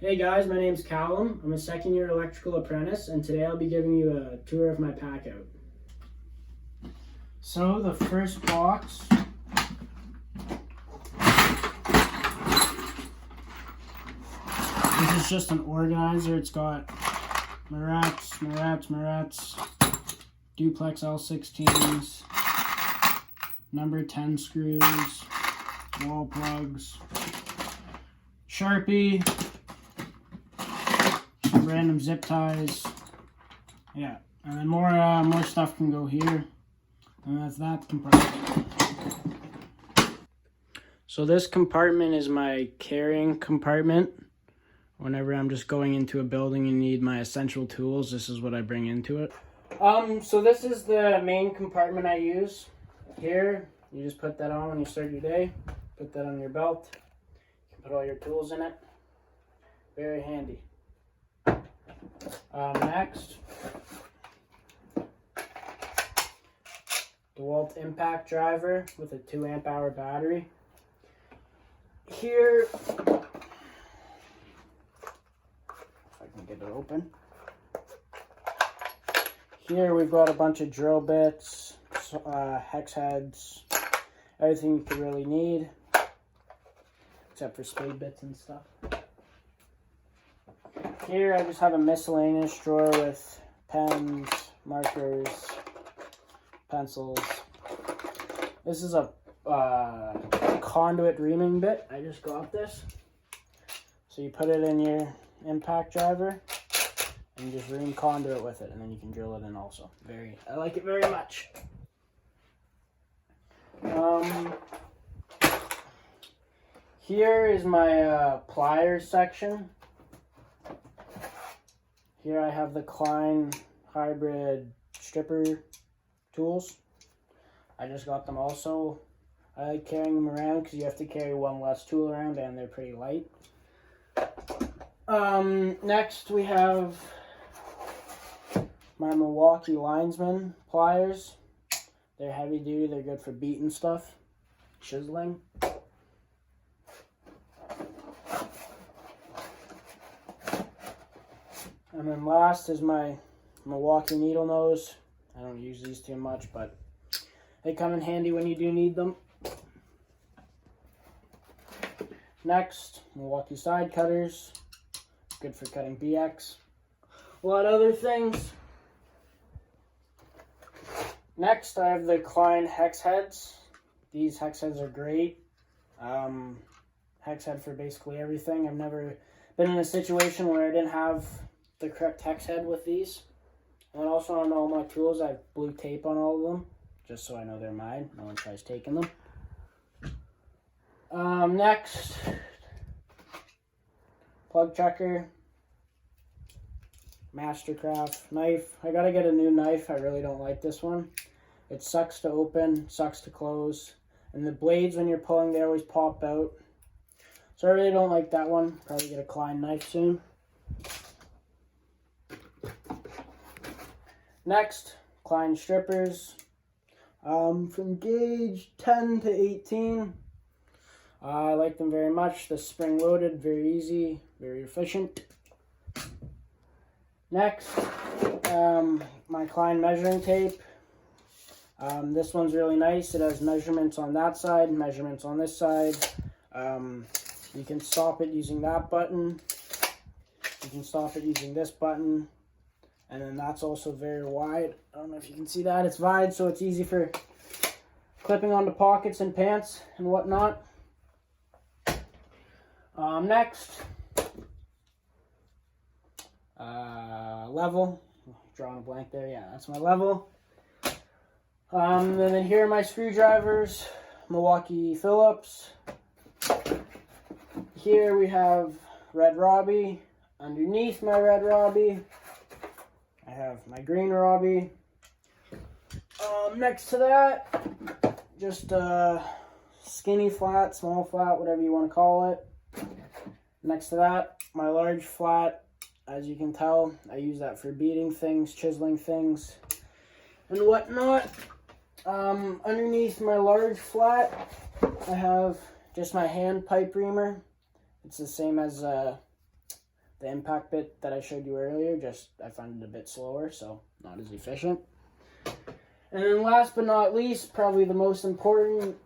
Hey guys, my name's Callum. I'm a second year electrical apprentice, and today I'll be giving you a tour of my Packout. So the first box this is just an organizer. It's got Marats, duplex L16s, number 10 screws, wall plugs, Sharpie, random zip ties, yeah, and then more stuff can go here, and that's that compartment. So this compartment is my carrying compartment. Whenever I'm just going into a building and need my essential tools, this is what I bring into it. So this is the main compartment I use. Here, you just put that on when you start your day. Put that on your belt. You can put all your tools in it. Very handy. Next, DeWalt impact driver with a 2 amp hour battery. Here, if I can get it open. Here we've got a bunch of drill bits, hex heads, everything you could really need, except for spade bits and stuff. Here I just have a miscellaneous drawer with pens, markers, pencils. This is a conduit reaming bit. I just got this. So you put it in your impact driver and you just ream conduit with it, and then you can drill it in also. I like it very much. Here is my pliers section. Here I have the Klein hybrid stripper tools. I just got them also. I like carrying them around because you have to carry one less tool around and they're pretty light. Next we have my Milwaukee linesman pliers. They're heavy duty, they're good for beating stuff, chiseling. And then last is my Milwaukee needle nose. I don't use these too much, but they come in handy when you do need them. Next, Milwaukee side cutters. Good for cutting BX. A lot of other things. Next, I have the Klein hex heads. These hex heads are great. Hex head for basically everything. I've never been in a situation where I didn't have the correct hex head with these. And also on all my tools, I have blue tape on all of them, just so I know they're mine. No one tries taking them. Next, plug checker, Mastercraft knife. I gotta get a new knife. I really don't like this one. It sucks to open, sucks to close, and the blades when you're pulling, they always pop out. So I really don't like that one. Probably get a Klein knife soon. Next, Klein strippers, from gauge 10 to 18. I like them very much. The spring loaded, very easy, very efficient. Next, my Klein measuring tape. This one's really nice. It has measurements on that side, measurements on this side. You can stop it using that button. You can stop it using this button. And then that's also very wide. I don't know if you can see that. It's wide, so it's easy for clipping onto pockets and pants and whatnot. Next, level. Drawing a blank there. Yeah, that's my level. And then here are my screwdrivers. Milwaukee Phillips. Here we have Red Robbie. Underneath my Red Robbie, I have my green Robbie. Next to that, just skinny flat, small flat, whatever you want to call it. Next to that, my large flat. As you can tell, I use that for beating things, chiseling things, and whatnot. Underneath my large flat, I have just my hand pipe reamer. It's the same as the impact bit that I showed you earlier, just I find it a bit slower, so not as efficient. And then last but not least, probably the most important,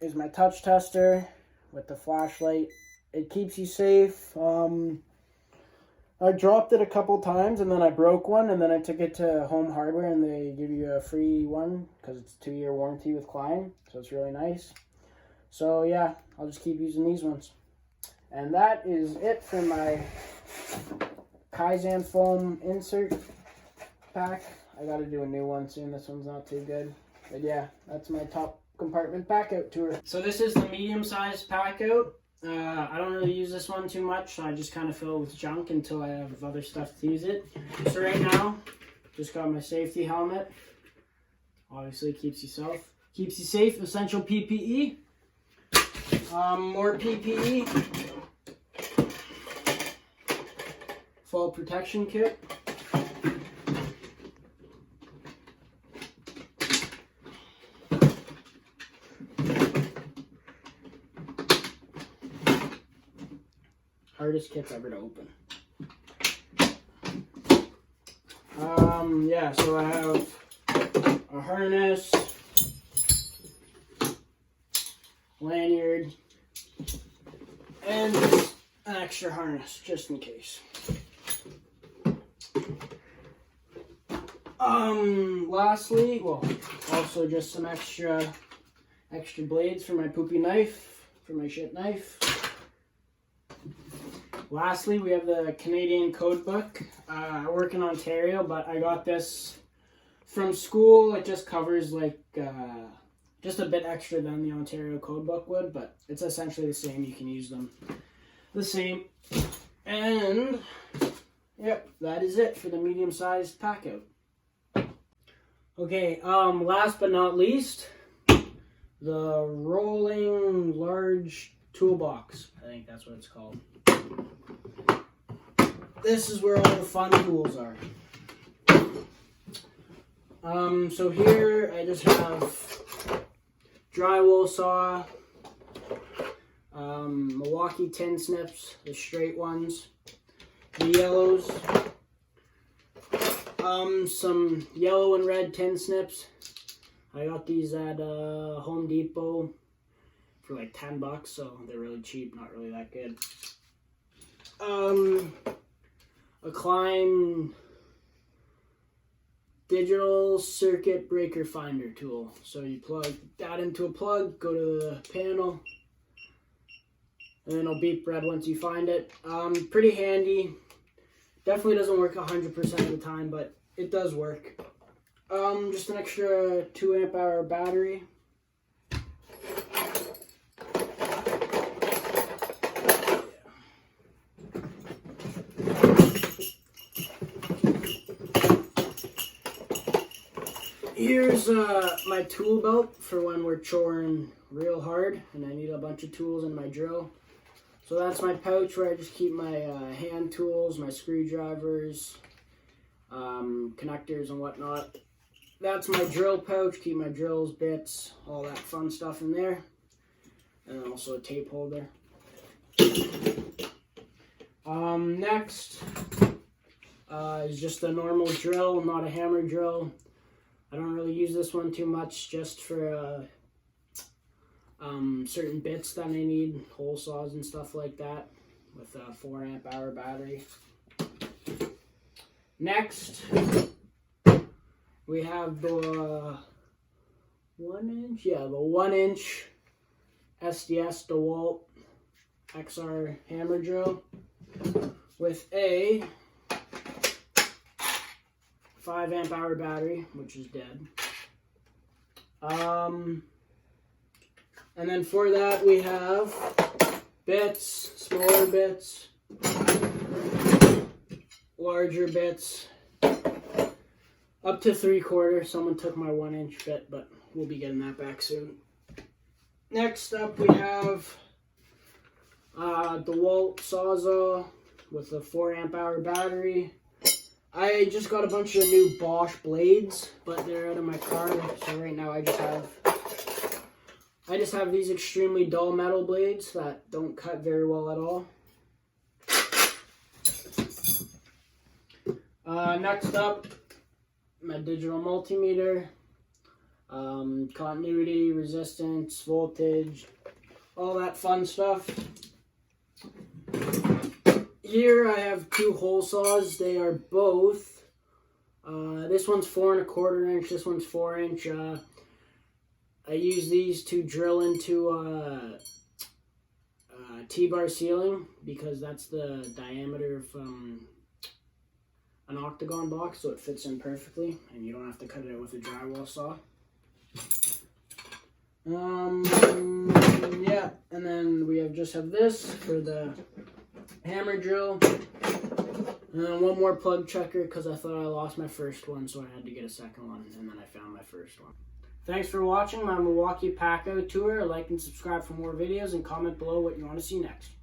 is my touch tester with the flashlight. It keeps you safe. I dropped it a couple times and then I broke one, and then I took it to Home Hardware and they give you a free one because it's a 2-year warranty with Klein, so it's really nice. So yeah, I'll just keep using these ones. And that is it for my Kaizen foam insert pack. I gotta do a new one soon. This one's not too good. But yeah, that's my top compartment Packout tour. So this is the medium-sized Packout. I don't really use this one too much, so I just kind of fill it with junk until I have other stuff to use it. So right now, just got my safety helmet. Obviously keeps you safe. Essential PPE. More PPE. Fall protection kit. Hardest kits ever to open. Yeah, so I have a harness, lanyard, and an extra harness just in case. Lastly, well, also just some extra blades for my poopy knife, for my shit knife. Lastly, we have the Canadian code book. I work in Ontario, but I got this from school. It just covers like just a bit extra than the Ontario code book would, but it's essentially the same. You can use them the same. And yep, that is it for the medium-sized Packout. Okay, last but not least, the rolling large toolbox. I think that's what it's called. This is where all the fun tools are. So here I just have drywall saw, Milwaukee tin snips, the straight ones, the yellows, some yellow and red tin snips. I got these at Home Depot for like $10, so they're really cheap, not really that good. A Klein digital circuit breaker finder tool. So you plug that into a plug, go to the panel, and then it'll beep red once you find it. Pretty handy. Definitely doesn't work 100% of the time, but it does work. Just an extra 2 amp hour battery. Here's my tool belt for when we're choring real hard and I need a bunch of tools in my drill. So that's my pouch where I just keep my hand tools, my screwdrivers, connectors and whatnot. That's my drill pouch, keep my drills, bits, all that fun stuff in there. And also a tape holder. Next is just a normal drill, not a hammer drill. I don't really use this one too much, just for certain bits that I need, hole saws and stuff like that, with a 4 amp hour battery. Next, we have the 1 inch SDS DeWalt XR hammer drill with a 5 amp hour battery, which is dead. And then for that we have bits, smaller bits, larger bits, up to 3/4. Someone took my 1 inch bit, but we'll be getting that back soon. Next up we have DeWalt Sawzall with a 4 amp hour battery. I just got a bunch of new Bosch blades, but they're out of my car, so right now I just have these extremely dull metal blades that don't cut very well at all. Next up, my digital multimeter, continuity, resistance, voltage, all that fun stuff. Here I have two hole saws. They are both, this one's 4 1/4 inch, this one's 4 inch. I use these to drill into T-bar ceiling because that's the diameter of an octagon box, so it fits in perfectly and you don't have to cut it out with a drywall saw. Yeah, and then we just have this for the hammer drill, and then one more plug checker because I thought I lost my first one, so I had to get a second one, and then I found my first one. Thanks for watching my Milwaukee Packout tour. Like and subscribe for more videos, and comment below what you want to see next.